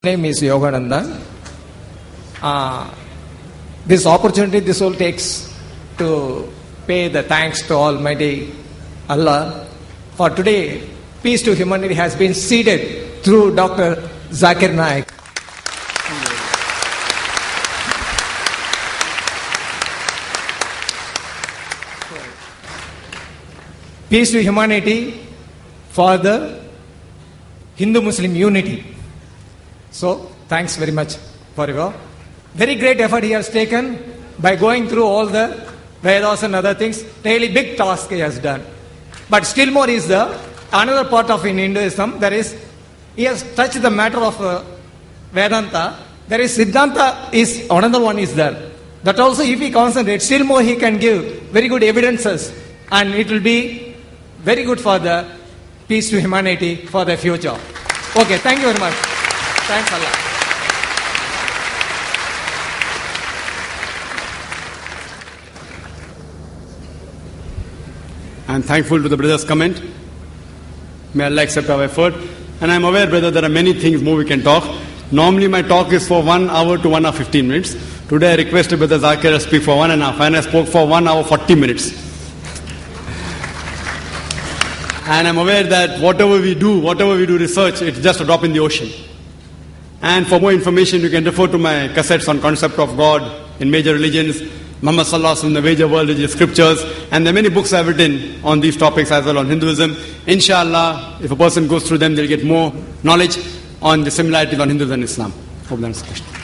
Name is Yogananda. This opportunity this all takes to pay the thanks to Almighty Allah. For today, peace to humanity has been seeded through Dr. Zakir Naik. Peace to humanity for the Hindu-Muslim unity. So, thanks very much for your very great effort he has taken by going through all the Vedas and other things. Really big task he has done. But still more is another part of in Hinduism, there is, he has touched the matter of Vedanta. There is Siddhanta is, another one is there. That also if he concentrates, still more he can give very good evidences and it will be very good for the peace to humanity for the future. Okay, thank you very much. Thanks Allah. I'm thankful to the brother's comment. May Allah accept our effort. And I'm aware, brother, there are many things more we can talk. Normally my talk is for 1 hour to 1 hour 15 minutes. Today I requested Brother Zakir to speak for 1.5 and I spoke for 1 hour 40 minutes. And I'm aware that whatever we do research, it's just a drop in the ocean. And for more information, you can refer to my cassettes on concept of God in major religions, Muhammad Sallallahu Alaihi Wasallam, the major world religious scriptures, and there are many books I've written on these topics as well on Hinduism. Inshallah, if a person goes through them, they'll get more knowledge on the similarities on Hinduism and Islam. Hope that answers the question.